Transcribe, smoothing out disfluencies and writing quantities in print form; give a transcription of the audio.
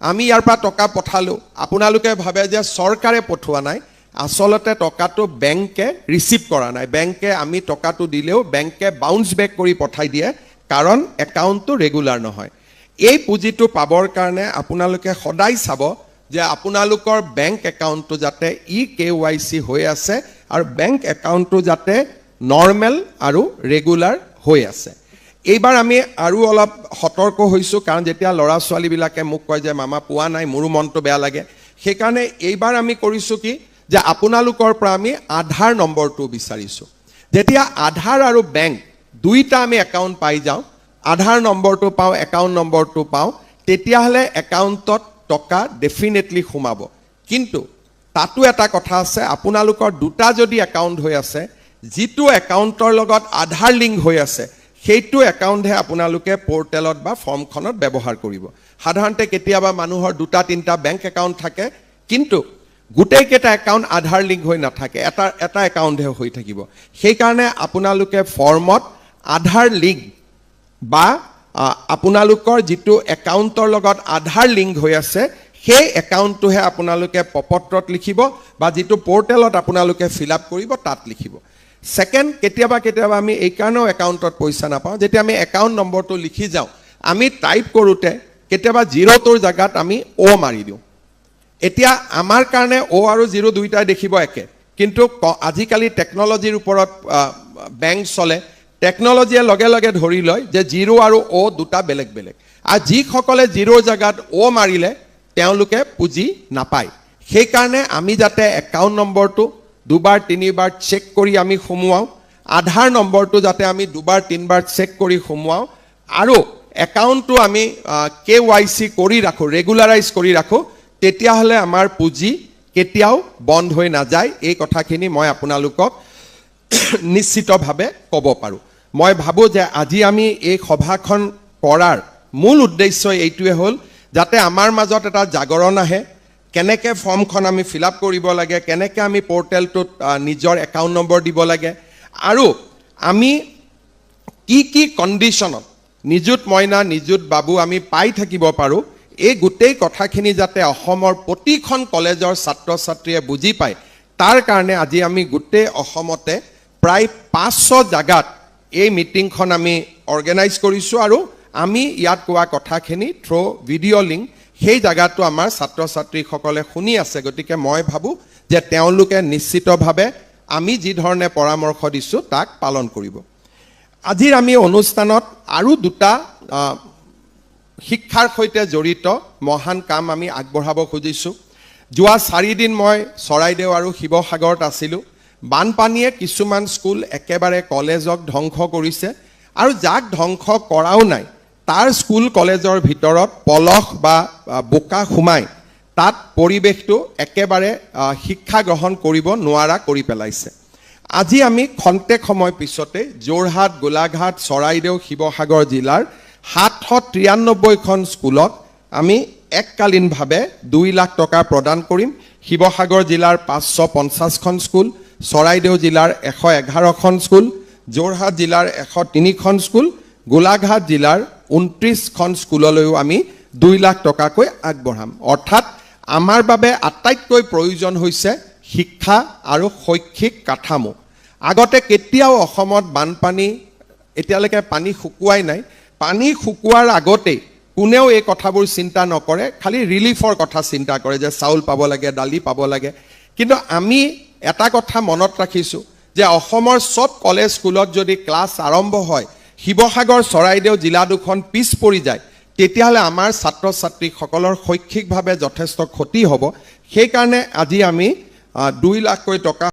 আমি ইয়াৰ পৰা টকা পঠালো আপোনালোকে ভাবে যে চৰকাৰে পঠোৱা নাই আসলতে টকাটো বেংকে ৰিসিভ কৰা নাই বেংকে আমি টকাটো দিলেও বেংকে বাউন্স বেক কৰি পঠাই দিয়ে কাৰণ একাউণ্টটো ৰেগুলাৰ নহয় এই পুঁজিটো পাবৰ কাৰণে আপোনালোকে সদায় চাব যে আপোনালোকৰ বেংক একাউণ্টটো যাতে KYC হৈ আছে আৰু বেংক একাউণ্টটো যাতে নৰ্মেল আৰু ৰেগুলাৰ হৈ আছে এইবাৰ আমি আৰু অলপ সতৰ্ক হৈছো কাৰণ যেতিয়া লৰা ছোৱালী বিলাকে মোক কয় যে মামা পোৱা নাই মোৰো মনটো বেয়া লাগে সেই কাৰণে এইবাৰ আমি কৰিছো কি যে আপোনালোকৰ পৰা আমি আধাৰ নম্বৰটো বিচাৰিছো যেতিয়া আধাৰ আৰু বেংক দুইটা আমি একাউণ্ট পাই যাওঁ আধাৰ নম্বৰটো পাওঁ একাউণ্ট নম্বৰটো পাওঁ তেতিয়া হলে একাউণ্টত টকা ডেফিনেটলি সোমাব কিন্তু তাতো এটা কথা আছে আপোনালোকৰ দুটা যদি একাউণ্ট হৈ আছে যিটো একাউণ্টৰ লগত আধাৰ লিংক হৈ আছে সেইটো একাউণ্টহে আপোনালোকে পোৰ্টেলত বা ফৰ্মখনত ব্যৱহাৰ কৰিব সাধাৰণতে কেতিয়াবা মানুহৰ দুটা তিনটা বেংক একাউণ্ট থাকে কিন্তু গোটেই কেইটা একাউণ্ট আধাৰ লিংক হৈ নাথাকে এটা একাউণ্টহে হৈ থাকিব সেই কাৰণে আপোনালোকে ফৰ্মত আধাৰ লিংক বা আপোনালোকৰ যিটো একাউণ্টৰ লগত আধাৰ লিংক হৈ আছে সেই একাউণ্টটোহে আপোনালোকে পপত্ৰত লিখিব বা যিটো পোৰ্টেলত আপোনালোকে ফিল আপ কৰিব তাত লিখিব সেকেন্ড কেতিয়াবা আমি এই কাৰণেও একাউণ্টত পইচা নাপাওঁ যেতিয়া আমি একাউণ্ট নম্বৰটো লিখি যাওঁ আমি টাইপ কৰোঁতে কেতিয়াবা জিৰ'টোৰ জাগাত আমি অ' মাৰি দিওঁ এতিয়া আমাৰ কাৰণে অ' আৰু জিৰ' দুইটাই দেখিব একে কিন্তু আজিকালি টেকনলজিৰ ওপৰত বেংক চলে টেকনলজিয়ে লগে লগে ধৰি লয় যে জিৰ' আৰু অ' দুটা বেলেগ বেলেগ আৰু যিসকলে জিৰ'ৰ জাগাত অ' মাৰিলে তেওঁলোকে পুঁজি নাপায় সেইকাৰণে আমি যাতে একাউণ্ট নম্বৰটো দুবাৰ তিনিবাৰ চেক কৰি আমি সোমোৱাও আধাৰ নম্বৰটো যাতে আমি দুবাৰ তিনিবাৰ চেক কৰি সোমোৱাও আৰু একাউণ্টটো আমি KYC কৰি ৰাখো ৰেগুলাৰাইজ কৰি ৰাখো তেতিয়াহলে আমাৰ পুঁজি কেতিয়াও বন্ধ হৈ নাযায় এই কথাখিনি মই আপোনালোকক নিশ্চিতভাৱে ক'ব পাৰো মই ভাবো যে আজি আমি এই সভাখন কৰাৰ মূল উদ্দেশ্য এইটোৱে হ'ল যাতে আমাৰ মাজত এটা জাগৰণ আহে কেনেকে ফৰ্মখন আমি ফিল আপ কৰিব লাগে কেনেকে আমি পোৰ্টেলটোত নিজৰ একাউণ্ট নম্বৰ দিব লাগে আৰু আমি কি কণ্ডিশ্যনত নিযুত মইনা নিযুত বাবু আমি পাই থাকিব পাৰো এই গোটেই কথাখিনি যাতে অসমৰ প্ৰতিখন কলেজৰ ছাত্ৰ ছাত্ৰীয়ে বুজি পায় তাৰ কাৰণে আজি আমি গোটেই অসমতে প্ৰায় 500 জাগাত এই মিটিংখন আমি অৰ্গেনাইজ কৰিছো আৰু আমি ইয়াত কোৱা কথাখিনি থ্ৰু ভিডিঅ' লিংক সেই জায়গাটো আমাৰ ছাত্ৰ ছাত্ৰীসকলে শুনি আছে গতিকে মই ভাবো যে তেওঁলোকে নিশ্চিতভাৱে আমি যি ধৰণে পৰামৰ্শ দিছো তাক পালন কৰিব আজিৰ আমি অনুষ্ঠানত আৰু দুটা শিক্ষাৰ সৈতে জড়িত মহান কাম আমি আগবঢ়াব খুজিছো যোৱা 4 দিন মই চৰাইদেউ আৰু শিৱসাগৰত আছিলো বানপানীয়ে কিছুমান স্কুল একেবাৰে কলেজক ধ্বংস কৰিছে আৰু যাক ধ্বংস কৰাও নাই তাৰ স্কুল কলেজৰ ভিতৰত পলখ বা বোকা খুমাই তাত পৰিবেশটো একেবাৰে শিক্ষা গ্ৰহণ কৰিব নোৱাৰা কৰি পেলাইছে আজি আমি খন্তেক সময় পিছতে যোৰহাট গোলাঘাট চৰাইদেউ শিৱসাগৰ জিলাৰ 793খন স্কুলত আমি এককালীনভাৱে 2 লাখ টকা প্ৰদান কৰিম শিৱসাগৰ জিলাৰ 550খন স্কুল চৰাইদেউ জিলাৰ 111খন স্কুল যোৰহাট জিলাৰ 103খন স্কুল গোলাঘাট জিলাৰ 29খন স্কুললৈও আমি 2 লাখ টকাকৈ আগবঢ়াম অৰ্থাৎ আমাৰ বাবে আটাইতকৈ প্ৰয়োজন হৈছে শিক্ষা আৰু শৈক্ষিক কাঠামো আগতে কেতিয়াও অসমত বানপানী এতিয়ালৈকে পানী শুকুৱাই নাই পানী শুকুৱাৰ আগতে কোনেও এই কথাবোৰ চিন্তা নকৰে খালি ৰিলিফৰ কথা চিন্তা কৰে যে চাউল পাব লাগে দালি পাব লাগে কিন্তু আমি এটা কথা মনত ৰাখিছো যে অসমৰ সব কলেজ স্কুলত যদি ক্লাছ আৰম্ভ হয় শিৱসাগৰ চৰাইদেউ জিলা দুখন পিছ পৰি যায় তেতিয়াহলে আমাৰ ছাত্ৰ ছাত্ৰীসকলৰ শৈক্ষিকভাৱে যথেষ্ট ক্ষতি হ'ব সেই কাৰণে আজি আমি 2 লাখকৈ টকা